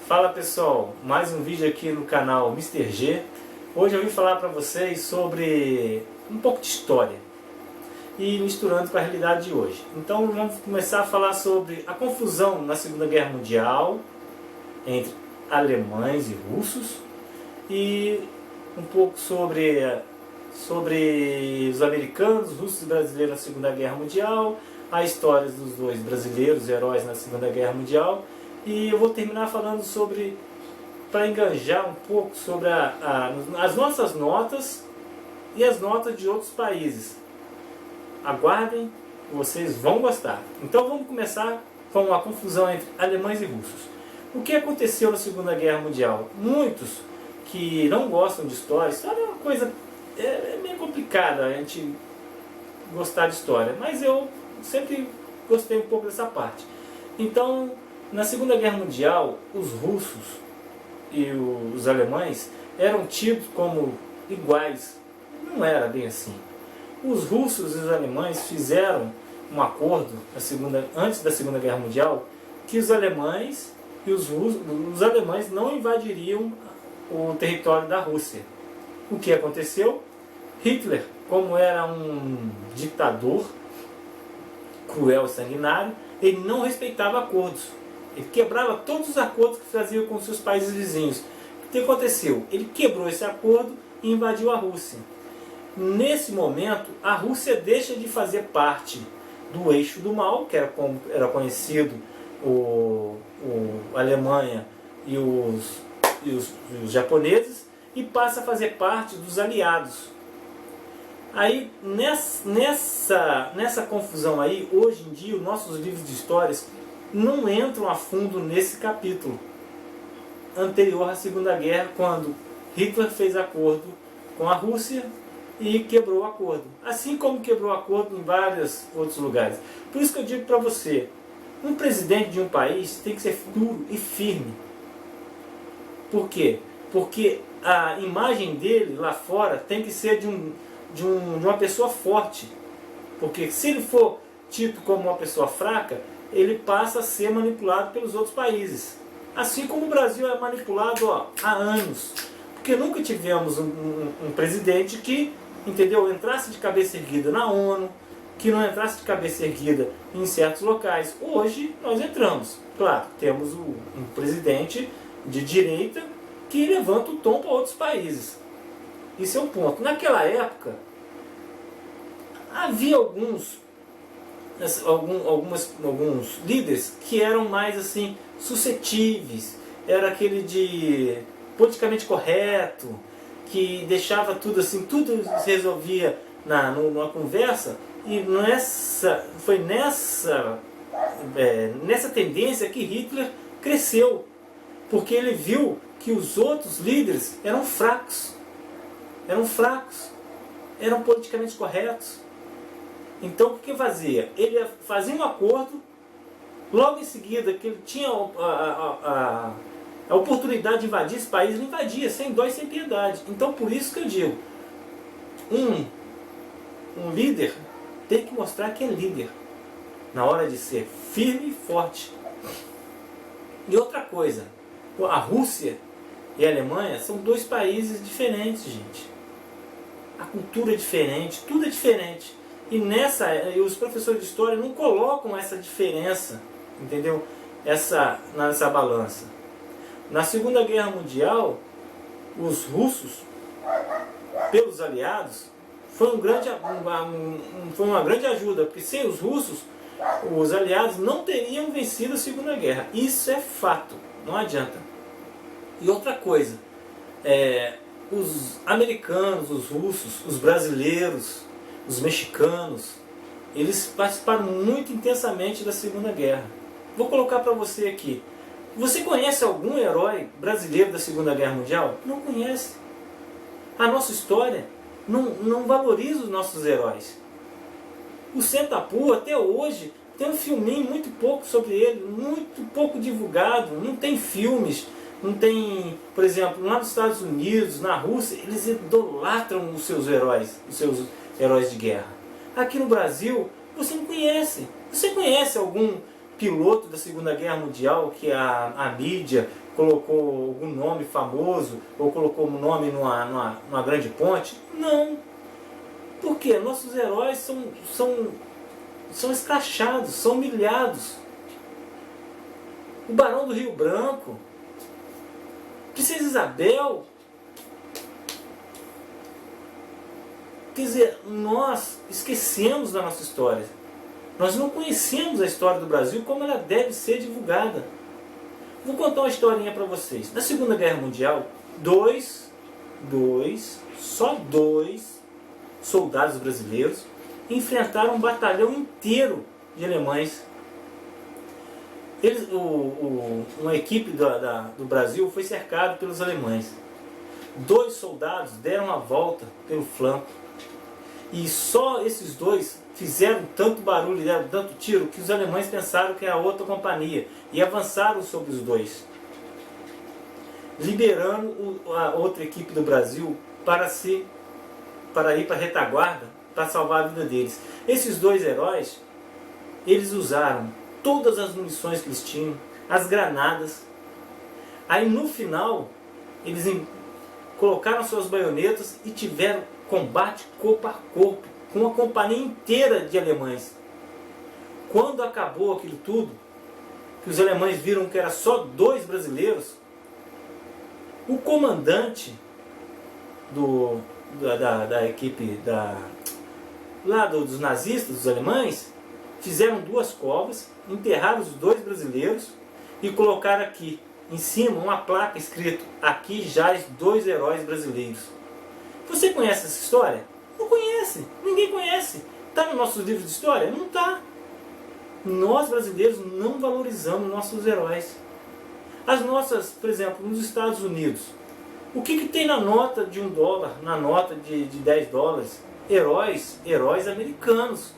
Fala pessoal, mais um vídeo aqui no canal Mr. G. Hoje eu vim falar para vocês sobre um pouco de história e misturando com a realidade de hoje. Então vamos começar a falar sobre a confusão na Segunda Guerra Mundial entre alemães e russos e um pouco sobre os americanos, russos e brasileiros na Segunda Guerra Mundial, a história dos dois brasileiros, heróis na Segunda Guerra Mundial. E eu vou terminar falando sobre, para enganjar um pouco, sobre as nossas notas e as notas de outros países. Aguardem, vocês vão gostar. Então vamos começar com a confusão entre alemães e russos. O que aconteceu na Segunda Guerra Mundial? Muitos que não gostam de história é uma coisa meio complicada a gente gostar de história, mas eu sempre gostei um pouco dessa parte. Então, na Segunda Guerra Mundial, os russos e os alemães eram tidos como iguais. Não era bem assim. Os russos e os alemães fizeram um acordo antes da Segunda Guerra Mundial que os alemães e os alemães não invadiriam o território da Rússia. O que aconteceu? Hitler, como era um ditador cruel e sanguinário, ele não respeitava acordos. Ele quebrava todos os acordos que fazia com seus países vizinhos. O que aconteceu? Ele quebrou esse acordo e invadiu a Rússia. Nesse momento, a Rússia deixa de fazer parte do eixo do mal, que era como era conhecido a Alemanha e os japoneses, e passa a fazer parte dos aliados. Aí, nessa confusão aí, hoje em dia, os nossos livros de histórias não entram a fundo nesse capítulo anterior à Segunda Guerra, quando Hitler fez acordo com a Rússia e quebrou o acordo. Assim como quebrou o acordo em vários outros lugares. Por isso que eu digo para você, um presidente de um país tem que ser duro e firme. Por quê? Porque a imagem dele lá fora tem que ser de uma pessoa forte. Porque se ele for tido como uma pessoa fraca, ele passa a ser manipulado pelos outros países. Assim como o Brasil é manipulado há anos. Porque nunca tivemos um presidente que, entrasse de cabeça erguida na ONU, que não entrasse de cabeça erguida em certos locais. Hoje nós entramos. Claro, temos um presidente de direita que levanta o tom para outros países. Isso é um ponto. Naquela época, havia alguns líderes que eram mais assim suscetíveis, era aquele de politicamente correto, que deixava tudo assim, tudo se resolvia numa conversa, e foi nessa tendência que Hitler cresceu, porque ele viu que os outros líderes eram fracos, eram politicamente corretos. Então o que fazia? Ele fazia um acordo, logo em seguida que ele tinha a oportunidade de invadir esse país, ele invadia, sem dó e sem piedade. Então por isso que eu digo, um líder tem que mostrar que é líder, na hora de ser firme e forte. E outra coisa, a Rússia e a Alemanha são dois países diferentes, gente. A cultura é diferente, tudo é diferente. E os professores de história não colocam essa diferença, entendeu? Nessa balança. Na Segunda Guerra Mundial, os russos, pelos aliados, foi uma grande ajuda, porque sem os russos, os aliados não teriam vencido a Segunda Guerra. Isso é fato, não adianta. E outra coisa, os americanos, os russos, os brasileiros, os mexicanos, eles participaram muito intensamente da Segunda Guerra. Vou colocar para você aqui. Você conhece algum herói brasileiro da Segunda Guerra Mundial? Não conhece. A nossa história não valoriza os nossos heróis. O Sentapu, até hoje, tem um filminho muito pouco sobre ele, muito pouco divulgado, não tem filmes, não tem, por exemplo, lá nos Estados Unidos, na Rússia, eles idolatram os seus heróis de guerra. Aqui no Brasil, você não conhece. Você conhece algum piloto da Segunda Guerra Mundial que a mídia colocou algum nome famoso ou colocou um nome numa grande ponte. Não. Por quê? Nossos heróis são escrachados, são humilhados. O Barão do Rio Branco, Princesa Isabel. Quer dizer, nós esquecemos da nossa história. Nós não conhecemos a história do Brasil como ela deve ser divulgada. Vou contar uma historinha para vocês. Na Segunda Guerra Mundial, só dois soldados brasileiros enfrentaram um batalhão inteiro de alemães. Uma equipe do Brasil foi cercada pelos alemães. 2 soldados deram a volta pelo flanco. E só esses 2 fizeram tanto barulho, deram tanto tiro, que os alemães pensaram que era outra companhia e avançaram sobre os 2, liberando a outra equipe do Brasil para ir para a retaguarda para salvar a vida deles. Esses 2 heróis, eles usaram todas as munições que eles tinham, as granadas. Aí no final eles colocaram suas baionetas e tiveram combate corpo a corpo com uma companhia inteira de alemães. Quando acabou aquilo tudo, que os alemães viram que era só 2 brasileiros, o comandante da equipe dos nazistas, dos alemães, fizeram 2 covas, enterraram os 2 brasileiros e colocaram aqui em cima uma placa escrito: aqui jaz 2 heróis brasileiros. Você conhece essa história? Não conhece, ninguém conhece. Está nos nossos livros de história? Não está. Nós brasileiros não valorizamos nossos heróis. As nossas, por exemplo, nos Estados Unidos, o que tem na nota de $1, na nota de $10? Heróis americanos.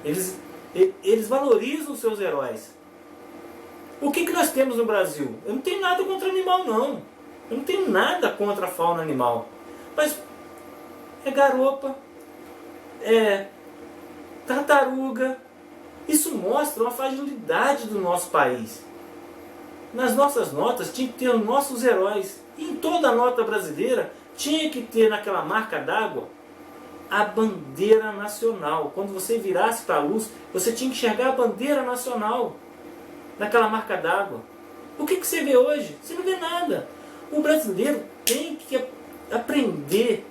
Eles valorizam os seus heróis. O que nós temos no Brasil? Eu não tenho nada contra animal, não. Eu não tenho nada contra a fauna animal. Mas é garopa, é tartaruga. Isso mostra uma fragilidade do nosso país. Nas nossas notas tinha que ter os nossos heróis. E em toda a nota brasileira tinha que ter naquela marca d'água a bandeira nacional. Quando você virasse para a luz, você tinha que enxergar a bandeira nacional naquela marca d'água. O que você vê hoje? Você não vê nada. O brasileiro tem que aprender.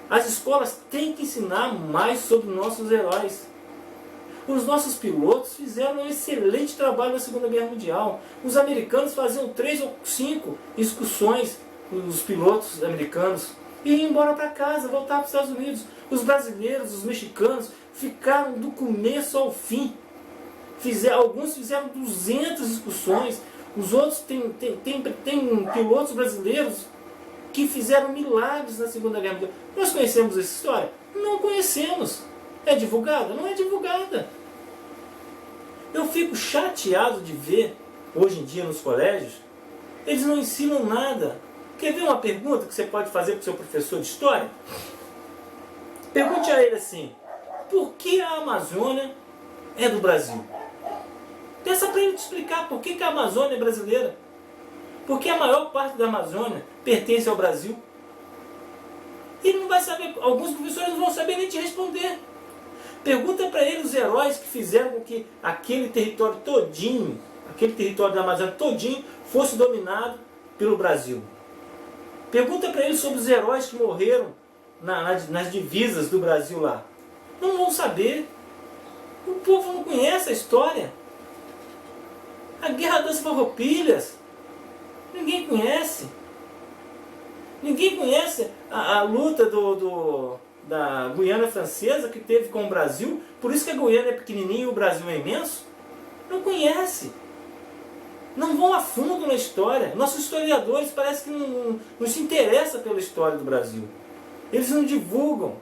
As escolas têm que ensinar mais sobre nossos heróis. Os nossos pilotos fizeram um excelente trabalho na Segunda Guerra Mundial. Os americanos faziam 3 ou 5 excursões, os pilotos americanos, e iam embora para casa, voltar para os Estados Unidos. Os brasileiros, os mexicanos, ficaram do começo ao fim. Alguns fizeram 200 excursões. Os outros tem pilotos brasileiros que fizeram milagres na Segunda Guerra Mundial. Nós conhecemos essa história? Não conhecemos. É divulgada? Não é divulgada. Eu fico chateado de ver, hoje em dia nos colégios, eles não ensinam nada. Quer ver uma pergunta que você pode fazer para o seu professor de história? Pergunte a ele assim: por que a Amazônia é do Brasil? Peça para ele te explicar por que a Amazônia é brasileira. Porque a maior parte da Amazônia pertence ao Brasil. Ele não vai saber, alguns professores não vão saber nem te responder. Pergunta para ele os heróis que fizeram com que aquele território todinho, aquele território da Amazônia todinho, fosse dominado pelo Brasil. Pergunta para ele sobre os heróis que morreram nas divisas do Brasil lá. Não vão saber. O povo não conhece a história. A Guerra das Farroupilhas, ninguém conhece. Ninguém conhece a luta da Guiana Francesa que teve com o Brasil. Por isso que a Guiana é pequenininha e o Brasil é imenso. Não conhece. Não vão a fundo na história. Nossos historiadores parece que não se interessam pela história do Brasil. Eles não divulgam.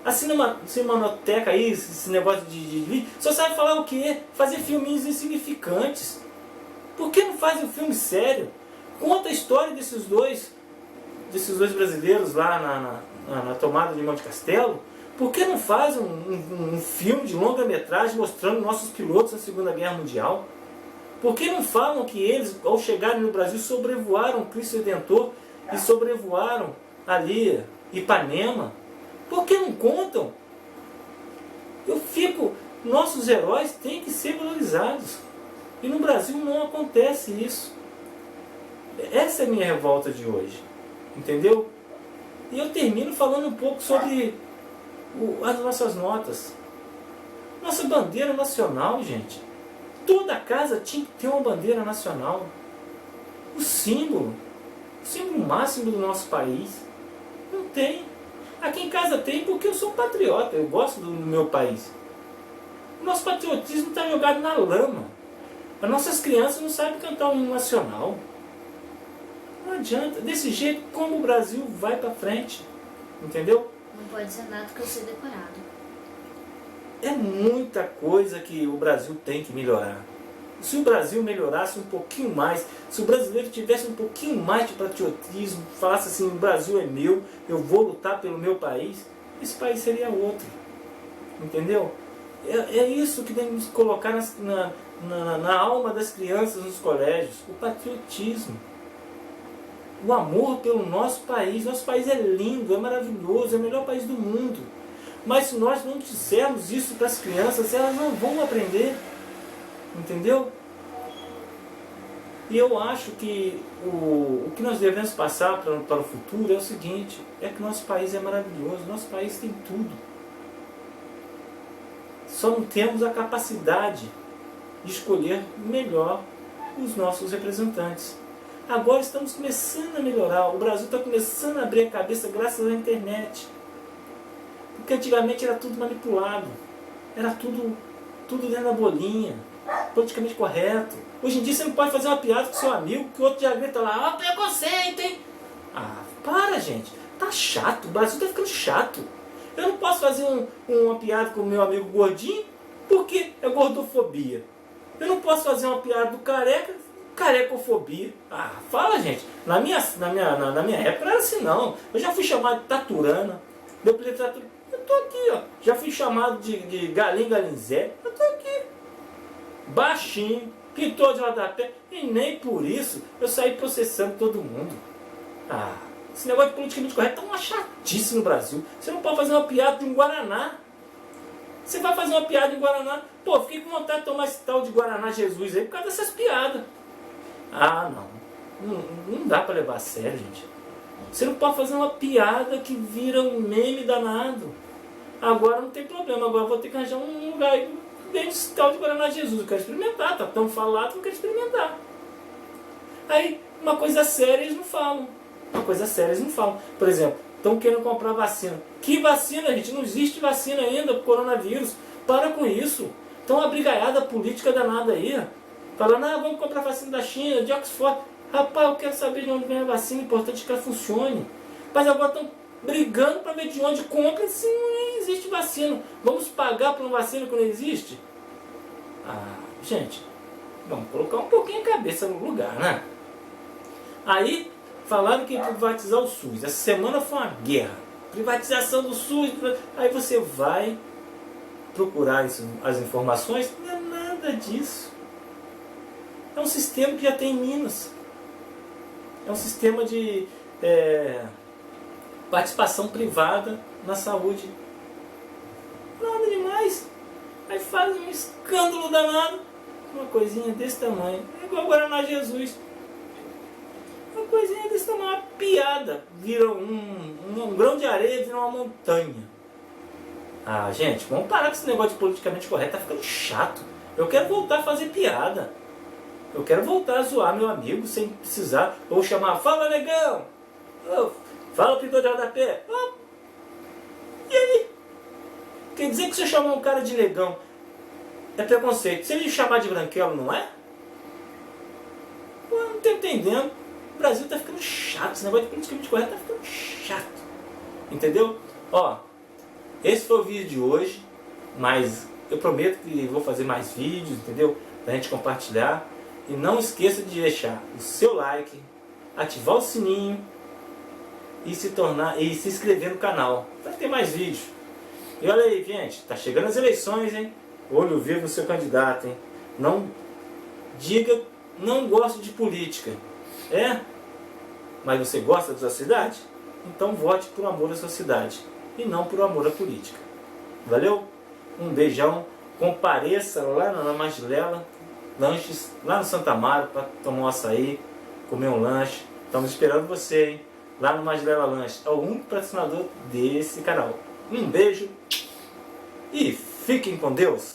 Assina uma cinemateca aí, esse negócio de só sabe falar o quê? Fazer filminhos insignificantes. Por que não faz um filme sério? Conta a história desses dois brasileiros lá na tomada de Monte Castelo. Por que não faz um filme de longa-metragem mostrando nossos pilotos na Segunda Guerra Mundial? Por que não falam que eles, ao chegarem no Brasil, sobrevoaram Cristo Redentor e sobrevoaram ali Ipanema? Por que não contam? Nossos heróis têm que ser valorizados. E no Brasil não acontece isso. Essa é a minha revolta de hoje. Entendeu? E eu termino falando um pouco sobre as nossas notas. Nossa bandeira nacional, gente. Toda casa tinha que ter uma bandeira nacional. O símbolo máximo do nosso país. Não tem. Aqui em casa tem porque eu sou patriota, eu gosto do meu país. O nosso patriotismo está jogado na lama. As nossas crianças não sabem cantar o hino nacional. Não adianta. Desse jeito, como o Brasil vai para frente? Entendeu? Não pode ser nada que eu sei decorado. É muita coisa que o Brasil tem que melhorar. Se o Brasil melhorasse um pouquinho mais, se o brasileiro tivesse um pouquinho mais de patriotismo, falasse assim, o Brasil é meu, eu vou lutar pelo meu país, esse país seria outro. Entendeu? É isso que tem que nos colocar na alma das crianças nos colégios, o patriotismo. O amor pelo nosso país. Nosso país é lindo, é maravilhoso, é o melhor país do mundo. Mas se nós não dissermos isso para as crianças, elas não vão aprender. Entendeu? E eu acho que o que nós devemos passar para o futuro é o seguinte, é que nosso país é maravilhoso, nosso país tem tudo. Só não temos a capacidade de escolher melhor os nossos representantes. Agora estamos começando a melhorar, o Brasil está começando a abrir a cabeça graças à internet. Porque antigamente era tudo manipulado, era tudo dentro da bolinha, politicamente correto. Hoje em dia você não pode fazer uma piada com seu amigo, que o outro já grita lá, preconceito, hein? Ah, para, gente, tá chato, o Brasil tá ficando chato. Eu não posso fazer uma piada com o meu amigo gordinho, porque é gordofobia. Eu não posso fazer uma piada do careca, carecofobia. Ah, fala, gente. Na minha época não era assim, não. Eu já fui chamado de taturana. Meu apelido de taturana. Eu tô aqui, ó. Já fui chamado de galim, galinzé. Eu tô aqui. Baixinho, pintou de rodapé. E nem por isso eu saí processando todo mundo. Ah, esse negócio de politicamente correto é uma chatice no Brasil. Você não pode fazer uma piada de um Guaraná. Você vai fazer uma piada em Guaraná. Pô, fiquei com vontade de tomar esse tal de Guaraná Jesus aí por causa dessas piadas. Ah, não dá pra levar a sério, gente. Você não pode fazer uma piada que vira um meme danado. Agora não tem problema, agora eu vou ter que arranjar um lugar aí que vende esse tal de Guaraná Jesus. Eu quero experimentar, tá tão falado que eu quero experimentar. Aí, uma coisa séria eles não falam. Por exemplo, estão querendo comprar vacina. Que vacina, gente? Não existe vacina ainda pro coronavírus. Para com isso. Então uma brigaiada política danada aí. Falando, vamos comprar vacina da China, de Oxford. Rapaz, eu quero saber de onde vem a vacina, importante que ela funcione. Mas agora estão brigando para ver de onde compra se não existe vacina. Vamos pagar por uma vacina que não existe? Ah, gente, vamos colocar um pouquinho a cabeça no lugar, né? Aí, falaram que ia privatizar o SUS. Essa semana foi uma guerra. Privatização do SUS. Aí você vai procurar as informações. Não é nada disso. É um sistema que já tem em Minas. É um sistema de participação privada na saúde. Nada demais. Aí fazem um escândalo danado. Uma coisinha desse tamanho. É igual Guaraná Jesus. Uma coisinha desse tamanho, uma piada. Vira um grão de areia, vira uma montanha. Ah, gente, vamos parar com esse negócio de politicamente correto. Tá ficando chato. Eu quero voltar a fazer piada. Eu quero voltar a zoar meu amigo sem precisar. Ou chamar, fala negão! Oh, fala pintor de rodapé! Oh. E aí? Quer dizer que se eu chamar um cara de negão é preconceito. Se ele chamar de branquelo, não é? Pô, eu não tô entendendo. O Brasil tá ficando chato. Esse negócio de politicamente correto tá ficando chato. Entendeu? Ó, esse foi o vídeo de hoje. Mas eu prometo que vou fazer mais vídeos, entendeu? Pra gente compartilhar. E não esqueça de deixar o seu like, ativar o sininho e se inscrever no canal para ter mais vídeos. E olha aí, gente, tá chegando as eleições, hein? Olho vivo no seu candidato, hein? Não diga, não gosto de política. É? Mas você gosta da sua cidade? Então vote por amor à sua cidade e não por amor à política. Valeu? Um beijão. Compareça lá na Magela Lanches, lá no Santa Amaro, para tomar um açaí, comer um lanche. Estamos esperando você, hein? Lá no Magela Lanches. É o único patrocinador desse canal. Um beijo e fiquem com Deus!